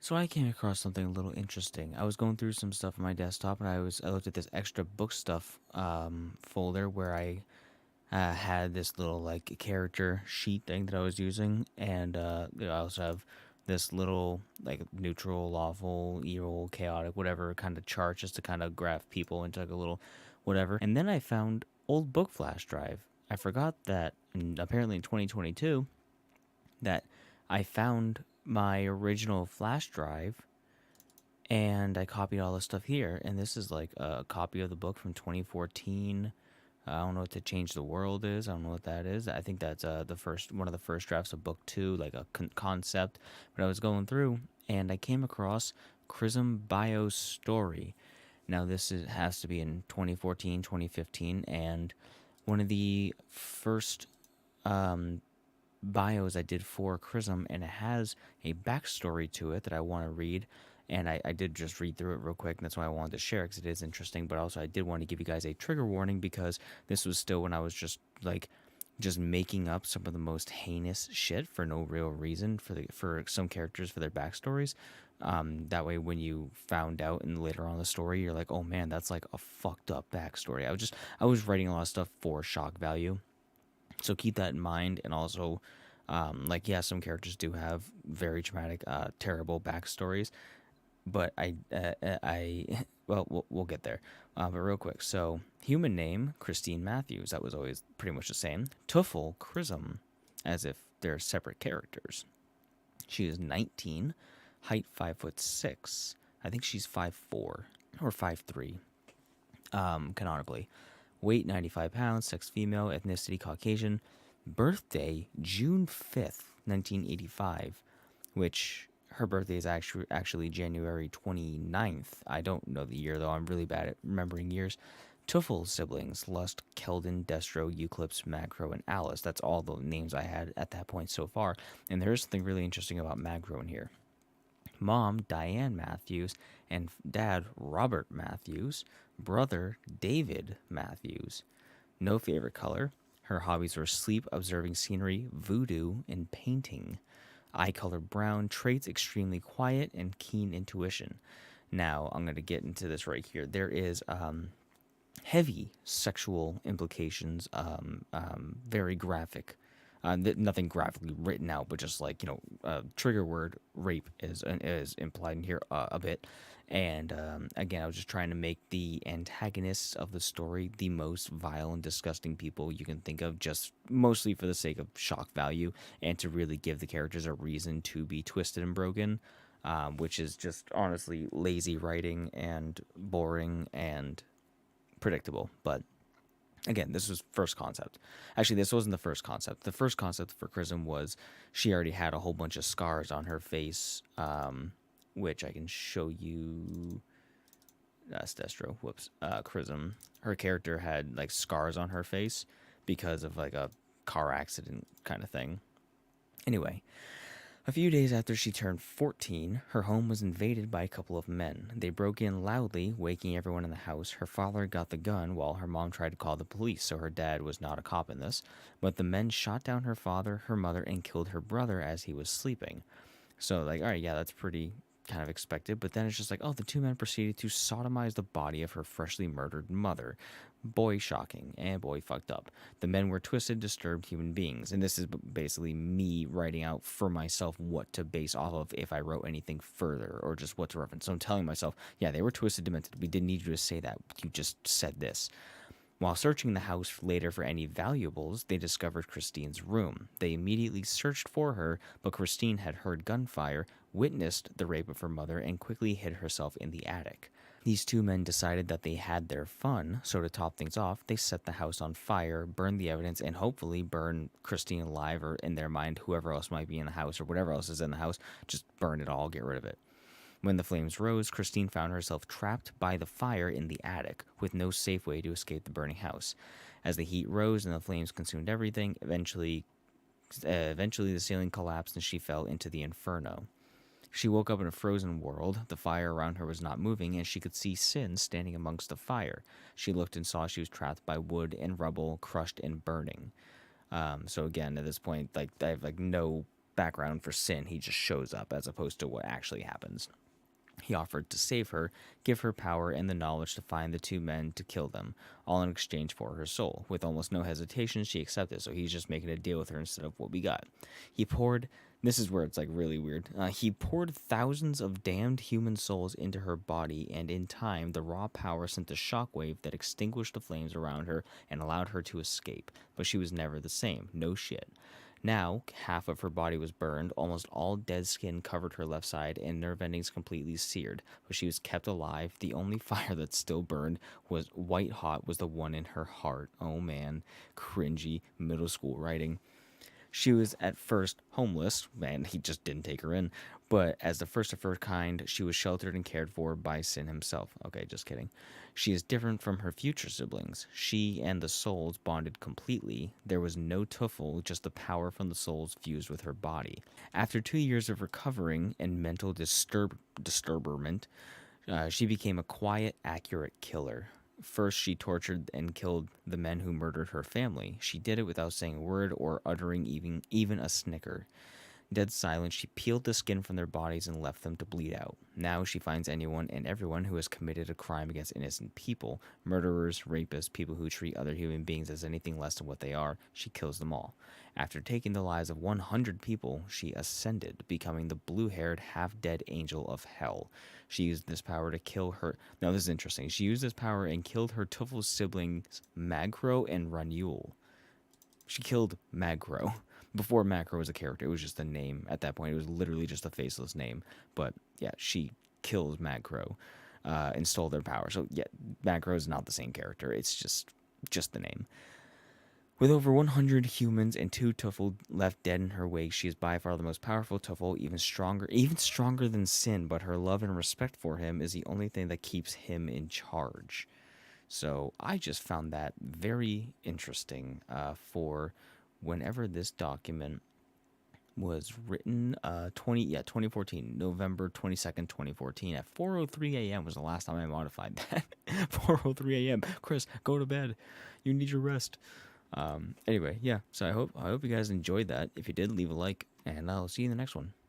So I came across something a little interesting. I was going through some stuff on my desktop, and I looked at this extra book stuff folder where I had this little like character sheet thing that I was using, and I also have this little like neutral, lawful, evil, chaotic, whatever kind of chart just to kind of graph people into like a little whatever. And then I found old book flash drive. I forgot that apparently in 2022 that I found my original flash drive and I copied all the stuff here. And this is like a copy of the book from 2014. I don't know what to change the world is. I don't know what that is. I think that's the first one of the first drafts of book two, like a concept. But I was going through and I came across Crism Bio Story. Now has to be in 2014, 2015, and one of the first um, bios I did for Crism, and it has a backstory to it that I want to read. And I did just read through it real quick, and that's why I wanted to share because it is interesting. But also, I did want to give you guys a trigger warning because this was still when I was just making up some of the most heinous shit for no real reason for some characters for their backstories. That way, when you found out and later on in the story, you're like, oh man, that's like a fucked up backstory. I was writing a lot of stuff for shock value, so keep that in mind. And also, like, yeah, some characters do have very traumatic, terrible backstories. But well, we'll get there. But real quick, so human name Christine Matthews. That was always pretty much the same. Tuffle Crism, as if they're separate characters. She is 19, height 5'6". I think she's 5'4" or 5'3", canonically. Weight 95 pounds, sex female, ethnicity Caucasian, birthday June 5th, 1985, which her birthday is actually January 29th. I don't know the year though, I'm really bad at remembering years. Tuffle siblings, Lust, Keldon, Destro, Euclipse, Magro, and Alice. That's all the names I had at that point so far. And there is something really interesting about Magro in here. Mom, Diane Matthews, and dad, Robert Matthews, brother, David Matthews. No favorite color. Her hobbies were sleep, observing scenery, voodoo, and painting. Eye color brown, traits extremely quiet, and keen intuition. Now, I'm going to get into this right here. There is heavy sexual implications, very graphic. Nothing graphically written out, but just like trigger word rape is implied in here a bit. And again, I was just trying to make the antagonists of the story the most vile and disgusting people you can think of, just mostly for the sake of shock value and to really give the characters a reason to be twisted and broken, which is just honestly lazy writing and boring and predictable. But again, this was first concept. Actually, this wasn't the first concept. The first concept for Crism was she already had a whole bunch of scars on her face, which I can show you. That's Destro. Whoops. Crism. Her character had like scars on her face because of like a car accident kind of thing. Anyway, a few days after she turned 14, her home was invaded by a couple of men. They broke in loudly, waking everyone in the house. Her father got the gun while her mom tried to call the police, so her dad was not a cop in this. But the men shot down her father, her mother, and killed her brother as he was sleeping. So, like, all right, yeah, that's pretty kind of expected. But then it's just like, oh, the two men proceeded to sodomize the body of her freshly murdered mother. Boy, shocking, and boy, fucked up. The men were twisted, disturbed human beings. And this is basically me writing out for myself what to base off of if I wrote anything further or just what to reference. So I'm telling myself, yeah, they were twisted, demented. We didn't need you to say that. You just said this. While searching the house later for any valuables, they discovered Christine's room. They immediately searched for her, but Christine had heard gunfire, witnessed the rape of her mother, and quickly hid herself in the attic. These two men decided that they had their fun, so to top things off, they set the house on fire, burned the evidence, and hopefully burn Christine alive, or in their mind, whoever else might be in the house or whatever else is in the house, just burn it all, get rid of it. When the flames rose, Christine found herself trapped by the fire in the attic, with no safe way to escape the burning house. As the heat rose and the flames consumed everything, eventually the ceiling collapsed and she fell into the inferno. She woke up in a frozen world. The fire around her was not moving, and she could see Sin standing amongst the fire. She looked and saw she was trapped by wood and rubble, crushed and burning. So again, at this point, like I have like no background for Sin. He just shows up as opposed to what actually happens. He offered to save her, give her power and the knowledge to find the two men to kill them, all in exchange for her soul. With almost no hesitation, she accepted, so he's just making a deal with her instead of what we got. He poured, this is where it's like really weird, he poured thousands of damned human souls into her body, and in time, the raw power sent a shockwave that extinguished the flames around her and allowed her to escape. But she was never the same. No shit. Now, half of her body was burned, almost all dead skin covered her left side, and nerve endings completely seared. But she was kept alive. The only fire that still burned was white hot was the one in her heart. Oh man, cringy middle school writing. She was at first homeless, and he just didn't take her in. But as the first of her kind, she was sheltered and cared for by Sin himself. Okay, just kidding. She is different from her future siblings. She and the souls bonded completely. There was no tuffle, just the power from the souls fused with her body. After 2 years of recovering and mental disturbment, she became a quiet, accurate killer. First, she tortured and killed the men who murdered her family. She did it without saying a word or uttering even a snicker. Dead silent, she peeled the skin from their bodies and left them to bleed out. Now she finds anyone and everyone who has committed a crime against innocent people, murderers, rapists, people who treat other human beings as anything less than what they are, she kills them all. After taking the lives of 100 people, she ascended, becoming the blue-haired, half-dead angel of hell. She used this power to kill her... Now this is interesting. She used this power and killed her Tuffle siblings Magro and Ranul. She killed Magro. Before Macro was a character, it was just a name. At that point, it was literally just a faceless name. But yeah, she kills Macro and stole their power. So yeah, Macro is not the same character. It's just the name. With over 100 humans and 2 Tuffle left dead in her wake, she is by far the most powerful Tuffle, even stronger than Sin. But her love and respect for him is the only thing that keeps him in charge. So I just found that very interesting for whenever this document was written, 2014, November 22nd, 2014, at 4:03 a.m. was the last time I modified that. 4:03 a.m. Chris, go to bed. You need your rest. Anyway, yeah. So I hope you guys enjoyed that. If you did, leave a like, and I'll see you in the next one.